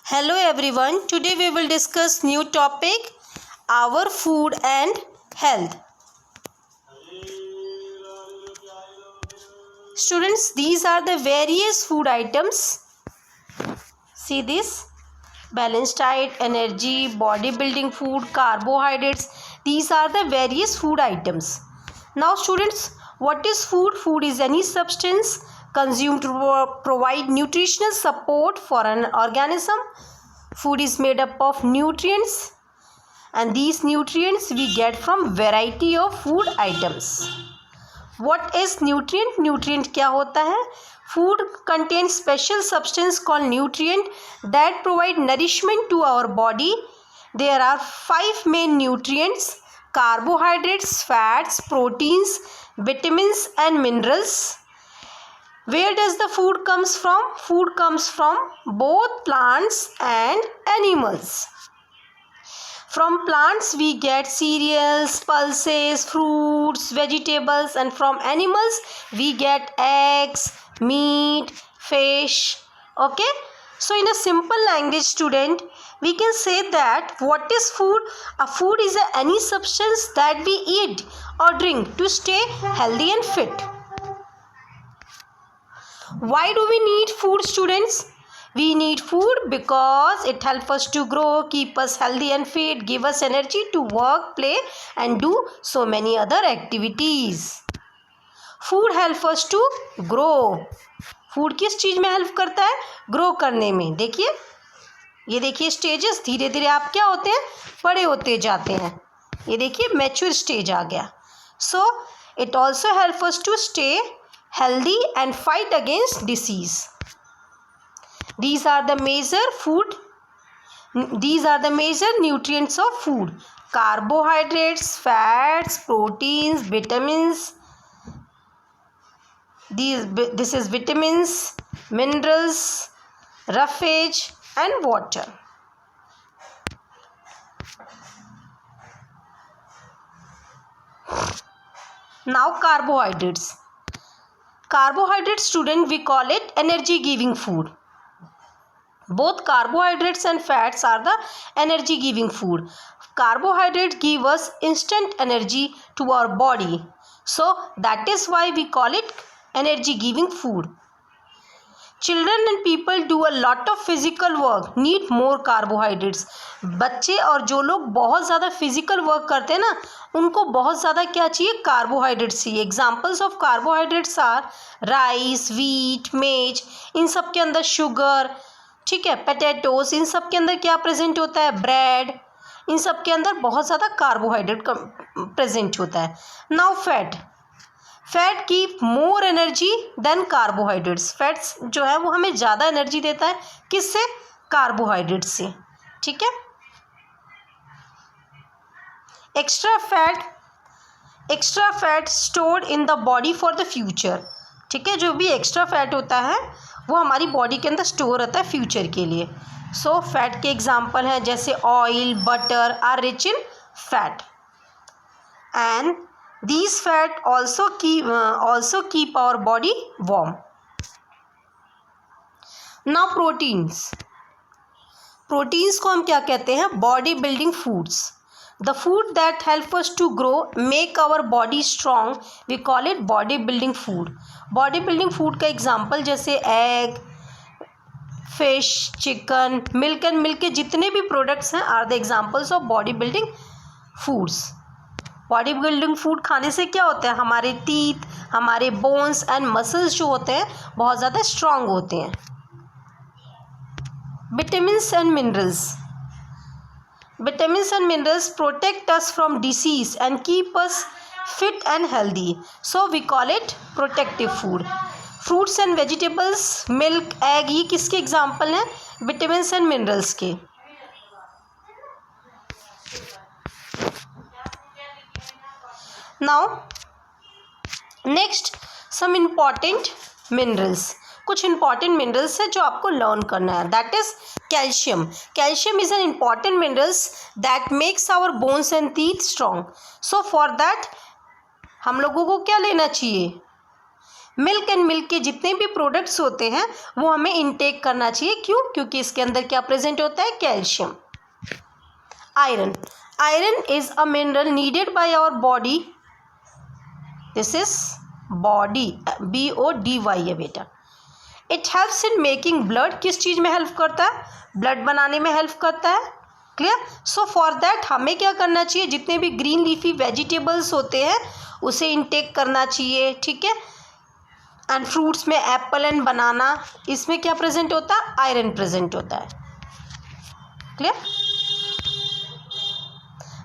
Hello everyone, today we will discuss new topic, our food and health. Students, these are the various food items. See this, balanced diet, energy, bodybuilding food, carbohydrates. These are the various food items. Now students, what is food? Food is any substance consumed to provide nutritional support for an organism. Food is made up of nutrients and these nutrients we get from variety of food items. What is nutrient? Nutrient क्या होता है? Food contains special substance called nutrient that provide nourishment to our body. There are 5 main nutrients: carbohydrates, fats, proteins, vitamins and minerals. Where does the food comes from? Food comes from both plants and animals. From plants we get cereals, pulses, fruits, vegetables, and from animals we get eggs, meat, fish. Okay? So in a simple language, student, we can say that what is food? A food is any substance that we eat or drink to stay healthy and fit. Why do we need food, students? We need food because it helps us to grow, keep us healthy and fit, give us energy to work, play and do so many other activities. Food helps us to grow. Food किस चीज़ में help करता है? Grow करने में. देखिए, ये देखिए स्टेजेस, धीरे धीरे आप क्या होते हैं? बड़े होते जाते हैं. ये देखिए मैच्योर स्टेज आ गया. So it also help us to stay healthy and fight against disease. These are the major nutrients of food: carbohydrates, fats, proteins, vitamins. This is vitamins, minerals, roughage and water. Now carbohydrates. Carbohydrates, student, we call it energy giving food. Both carbohydrates and fats are the energy giving food. Carbohydrates give us instant energy to our body. So that is why we call it energy giving food. Children and people do a lot of physical work need more carbohydrates. बच्चे और जो लोग बहुत ज़्यादा physical work करते हैं ना, उनको बहुत ज़्यादा क्या चाहिए? कार्बोहाइड्रेट्स चाहिए. Examples of carbohydrates are rice, wheat, maize. इन सब के अंदर शुगर, ठीक है, पोटैटोज, इन सब के अंदर क्या प्रेजेंट होता है? ब्रेड. इन सब के अंदर बहुत ज़्यादा कार्बोहाइड्रेट प्रेजेंट होता है. Now fat keep more energy than carbohydrates. Fats जो है वो हमें ज़्यादा एनर्जी देता है. किससे? कार्बोहाइड्रेट से. ठीक है. Extra fat stored in the body for the future. ठीक है, जो भी एक्स्ट्रा फैट होता है वो हमारी बॉडी के अंदर स्टोर होता है फ्यूचर के लिए. सो फैट के एग्जाम्पल हैं जैसे oil, butter are rich in fat. And these fat also keep our body warm. Now proteins को हम क्या कहते हैं? Body building foods. The food that help us to grow, make our body strong, we call it body building food. Body building food का example जैसे egg, fish, chicken, milk and milk के जितने भी प्रोडक्ट्स हैं are the examples of body building foods. Body building food खाने से क्या होता है? हमारे टीथ, हमारे बोन्स एंड मसल्स जो होते हैं बहुत ज़्यादा स्ट्रांग होते हैं. Vitamins and minerals protect us from disease and keep us fit and healthy. So we call it protective food. Fruits and vegetables, milk, egg, ये किसके एग्जाम्पल हैं? विटामिन्स एंड मिनरल्स के. Now next some important minerals. कुछ important minerals है जो आपको learn करना है. That is calcium. Calcium is an important minerals that makes our bones and teeth strong. So for that हम लोगों को क्या लेना चाहिए? मिल्क एंड मिल्क के जितने भी प्रोडक्ट्स होते हैं वो हमें इनटेक करना चाहिए। क्यों? क्योंकि इसके अंदर क्या प्रेजेंट होता है? Calcium. Iron is a mineral needed by our body. This is body, BODY है बेटा। It helps in making blood. किस चीज़ में हेल्प करता है? ब्लड बनाने में हेल्प करता है। क्लियर? सो फॉर दैट हमें क्या करना चाहिए? जितने भी ग्रीन लीफी वेजिटेबल्स होते हैं उसे इनटेक करना चाहिए। ठीक है? एंड फ्रूट्स में एप्पल एंड बनाना, इसमें क्या प्रेजेंट होता है? आयरन प्रेजेंट होता है। Clear?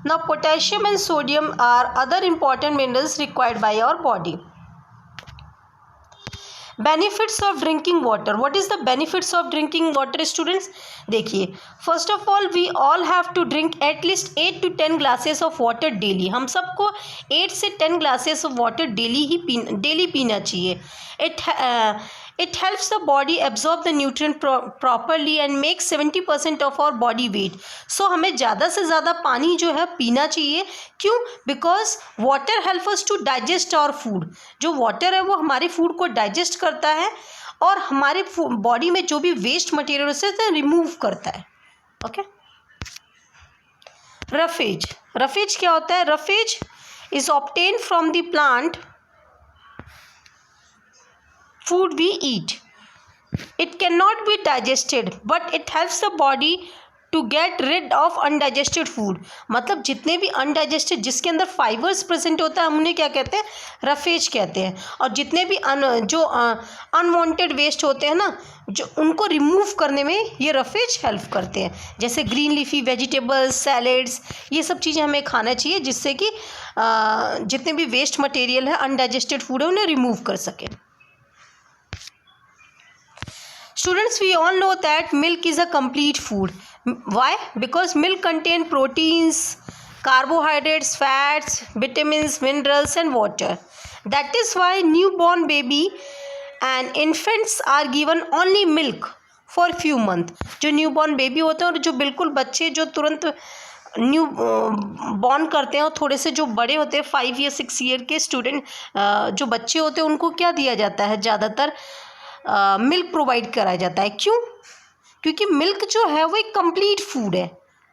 Now potassium and sodium are other important minerals required by our body. Benefits of drinking water. What is the benefits of drinking water students? देखिए, first of all we all have to drink at least 8 to 10 glasses of water daily. हम सबको 8 से 10 glasses of water daily पीना चाहिए। It helps the body absorb the nutrient properly and make 70% of our body weight. So हमें ज़्यादा से ज़्यादा पानी जो है पीना चाहिए। क्यों? Because water help us to digest our food. जो वाटर है वो हमारे फूड को डाइजेस्ट करता है और हमारे बॉडी में जो भी वेस्ट मटेरियल उसे रिमूव करता है। ओके। रफेज क्या होता है? Roughage is obtain from the plant food we eat. It cannot be digested but it helps the body to get rid of undigested food. मतलब जितने भी अनडाइजेस्टेड जिसके अंदर फाइबर्स प्रेजेंट होता है हम उन्हें क्या कहते हैं? रफेज कहते हैं। और जितने भी जो अनवांटेड वेस्ट होते हैं ना, जो उनको रिमूव करने में ये रफेज हेल्प करते हैं। जैसे ग्रीन लीफी वेजिटेबल्स, सैलेड्स, ये सब चीज़ें हमें खाना चाहिए जिससे कि जितने भी वेस्ट मटेरियल है, अनडाइजेस्टेड फूड है, उन्हें रिमूव कर सकें। Students, we all know that milk is a complete food. Why? Because milk contains proteins, carbohydrates, fats, vitamins, minerals and water. That is why newborn baby and infants are given only milk for few months. जो newborn baby होते हैं और जो बिल्कुल बच्चे जो तुरंत new born करते हैं और थोड़े से जो बड़े होते हैं 5 या 6 ईयर के स्टूडेंट जो बच्चे होते हैं उनको क्या दिया जाता है? ज़्यादातर मिल्क प्रोवाइड कराया जाता है। क्यों? क्योंकि मिल्क जो है वो एक कंप्लीट फूड है।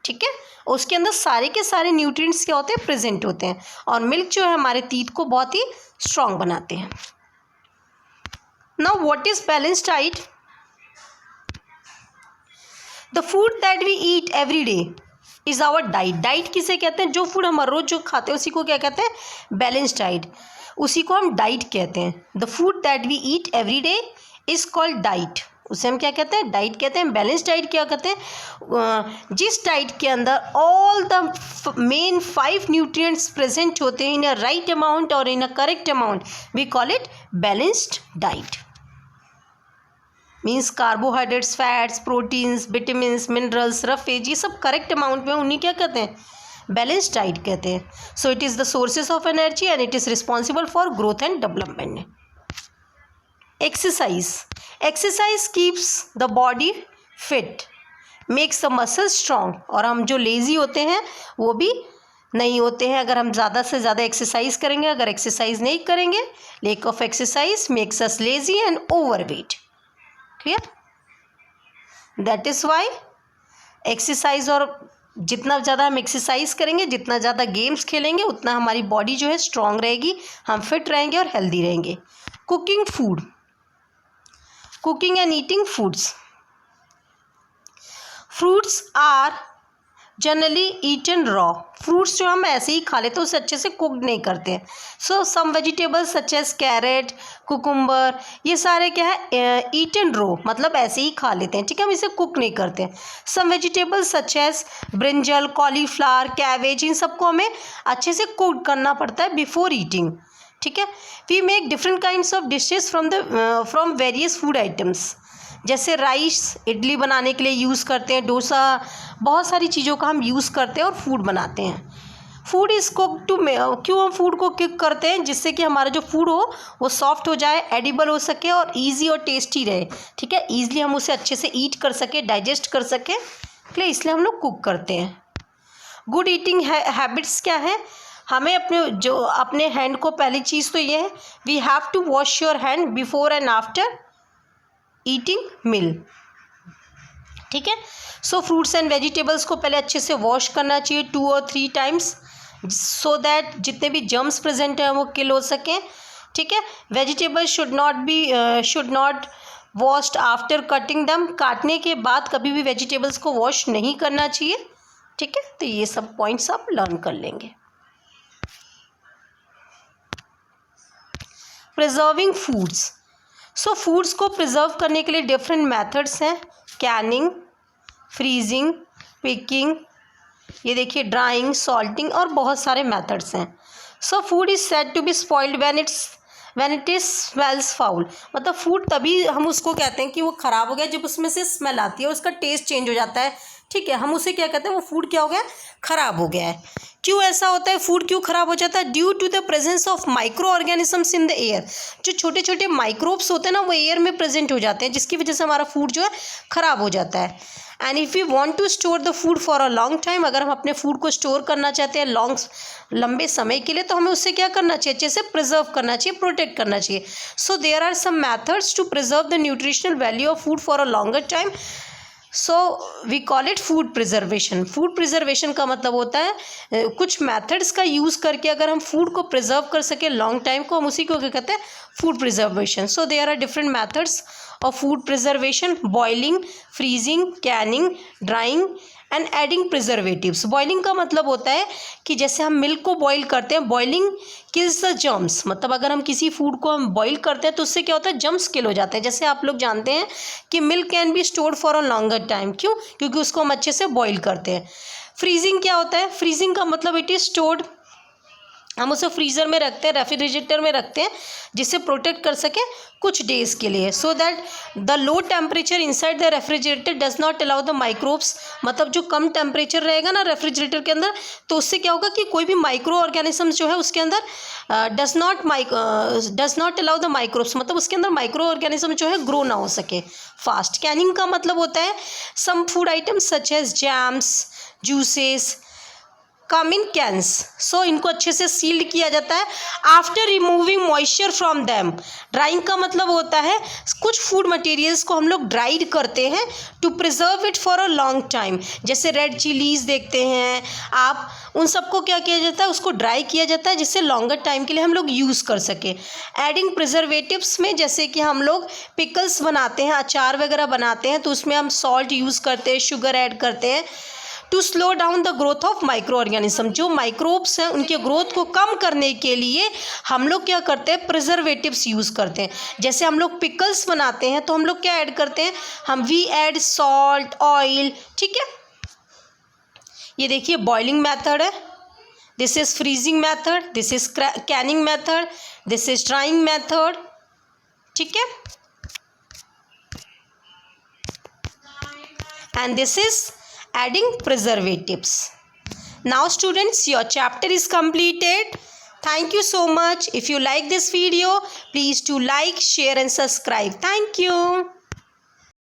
ठीक है? उसके अंदर सारे के सारे न्यूट्रिएंट्स क्या होते हैं? प्रेजेंट होते हैं। और मिल्क जो है हमारे टीथ को बहुत ही स्ट्रांग बनाते हैं। Now what is balanced diet? The food that we eat every day is our diet. Diet किसे कहते हैं? जो फूड हम रोज जो खाते हैं उसी को क्या कहते हैं? Balanced diet. उसी को हम डाइट कहते हैं। The food that we eat every day is called diet. उसे हम क्या कहते हैं? डाइट कहते हैं। बैलेंस डाइट क्या कहते हैं? जिस डाइट के अंदर all the main 5 nutrients present होते हैं इन अ राइट अमाउंट और in a correct amount, we call it balanced diet. Means carbohydrates, fats, proteins, vitamins, minerals, roughage, ये सब करेक्ट अमाउंट में, उन्हें क्या कहते हैं? बैलेंस्ड डाइट कहते हैं। So it is the sources of energy and it is responsible for growth and development. Exercise keeps the body fit, makes the muscle strong. और हम जो लेज़ी होते हैं वो भी नहीं होते हैं अगर हम ज़्यादा से ज़्यादा एक्सरसाइज करेंगे। अगर एक्सरसाइज नहीं करेंगे, lack of exercise makes us lazy and overweight. Clear? That is why exercise, और जितना ज़्यादा हम एक्सरसाइज करेंगे, जितना ज़्यादा गेम्स खेलेंगे, उतना हमारी बॉडी जो है स्ट्रांग रहेगी, हम फिट रहेंगे और हेल्दी रहेंगे। Cooking and eating foods. Fruits are generally eaten raw. Fruits जो हम ऐसे ही खा लेते हैं, उसे अच्छे से कुक नहीं करते हैं। So some vegetables such as carrot, cucumber, ये सारे क्या है? ईटन रॉ, मतलब ऐसे ही खा लेते हैं। ठीक है? हम इसे कुक नहीं करते हैं। Some vegetables such as brinjal, cauliflower, cabbage, इन सबको हमें अच्छे से कुक करना पड़ता है बिफोर ईटिंग। ठीक है? We make different kinds of dishes from various food items. जैसे राइस इडली बनाने के लिए यूज़ करते हैं, डोसा, बहुत सारी चीज़ों का हम यूज़ करते हैं और फूड बनाते हैं। फूड इज़ कुक टू, क्यों हम फूड को कुक करते हैं? जिससे कि हमारा जो फूड हो वो सॉफ्ट हो जाए, एडिबल हो सके और ईजी और टेस्टी रहे। ठीक है? ईजिली हम उसे अच्छे से ईट कर सके, डाइजेस्ट कर सके, इसलिए हम लोग कुक करते हैं। गुड ईटिंग हैबिट्स क्या है? हमें अपने हैंड को, पहली चीज़ तो ये है, we have to wash your hand before and after eating meal, ठीक है। सो फ्रूट्स एंड वेजिटेबल्स को पहले अच्छे से वॉश करना चाहिए 2 और 3 टाइम्स, सो दैट जितने भी जर्म्स प्रेजेंट हैं वो किल हो सकें, ठीक है। Vegetables should not washed after cutting दम, काटने के बाद कभी भी वेजिटेबल्स को वॉश नहीं करना चाहिए, ठीक है। तो ये सब पॉइंट्स आप लर्न कर लेंगे। प्रिजर्विंग फूड्स, सो फूड्स को प्रिजर्व करने के लिए डिफरेंट मेथड्स हैं, कैनिंग, फ्रीजिंग, पिकिंग, ये देखिए ड्राइंग, सॉल्टिंग, और बहुत सारे मेथड्स हैं। So food is said to be spoiled when it is smells foul, मतलब फूड तभी हम उसको कहते हैं कि वो ख़राब हो गया जब उसमें से स्मेल आती है और उसका टेस्ट चेंज हो जाता है, ठीक है। हम उसे क्या कहते हैं, वो फूड क्या हो गया, ख़राब हो गया है। क्यों ऐसा होता है, फूड क्यों ख़राब हो जाता है? Due to the presence of micro organisms in the air, जो छोटे छोटे माइक्रोब्स होते हैं ना वो एयर में प्रेजेंट हो जाते हैं, जिसकी वजह से हमारा फूड जो है ख़राब हो जाता है। And if you want to store the food for a long time, अगर हम अपने फूड को स्टोर करना चाहते हैं लंबे समय के लिए, तो हमें उससे क्या करना चाहिए, अच्छे से प्रिजर्व करना चाहिए, प्रोटेक्ट करना चाहिए। So there are some methods to preserve the nutritional value of food for a longer time, so we call it food preservation. Food preservation का मतलब होता है कुछ मेथड्स का यूज़ करके अगर हम फूड को प्रिजर्व कर सके लॉन्ग टाइम को, हम उसी को क्या कहते हैं, food preservation. So there are different methods of food preservation, boiling, freezing, canning, drying and adding preservatives. Boiling का मतलब होता है कि जैसे हम मिल्क को बॉईल करते हैं, बॉइलिंग किल्स द जर्म्स, मतलब अगर हम किसी फूड को हम बॉईल करते हैं तो उससे क्या होता है, जर्म्स किल हो जाते हैं। जैसे आप लोग जानते हैं कि milk can be stored for a longer time, क्यों, क्योंकि उसको हम अच्छे से बॉईल करते हैं। फ्रीजिंग क्या होता है, फ्रीजिंग का मतलब इट इज स्टोर्ड, हम उसे फ्रीज़र में रखते हैं, रेफ्रिजरेटर में रखते हैं, जिससे प्रोटेक्ट कर सकें कुछ डेज़ के लिए, so that the low temperature inside the refrigerator does not allow the microbes, मतलब जो कम टेम्परेचर रहेगा ना रेफ्रिजरेटर के अंदर, तो उससे क्या होगा कि कोई भी माइक्रो ऑर्गेनिजम्स जो है उसके अंदर does not allow the microbes, मतलब उसके अंदर माइक्रो ऑर्गेनिज्म जो है ग्रो ना हो सके फास्ट। कैनिंग का मतलब होता है some food items such as jams, juices come in cans, so इनको अच्छे से सील्ड किया जाता है after removing moisture from them. Drying का मतलब होता है कुछ फूड मटेरियल्स को हम लोग ड्राइड करते हैं to preserve it for a long time, जैसे रेड चिलीज देखते हैं आप, उन सबको क्या किया जाता है, उसको ड्राई किया जाता है जिससे लॉन्गर टाइम के लिए हम लोग यूज़ कर सकें। एडिंग प्रिजर्वेटिव्स में जैसे कि हम लोग पिकल्स बनाते हैं, अचार वगैरह बनाते हैं, तो उसमें हम सॉल्ट यूज़ करते हैं, शुगर ऐड करते हैं to slow down the growth of micro organism. जो माइक्रोब्स हैं उनके ग्रोथ को कम करने के लिए हम लोग क्या करते हैं, प्रिजर्वेटिव्स यूज़ करते हैं। जैसे हम लोग पिकल्स बनाते हैं तो हम लोग क्या ऐड करते हैं, वी ऐड सॉल्ट, ऑयल, ठीक है। ये देखिए बॉइलिंग मेथड है, this is freezing method, this is Canning method, this is drawing method, ठीक है, and this is adding preservatives. Now students, your chapter is completed. Thank you so much. If you like this video, please do like, share and subscribe. Thank you.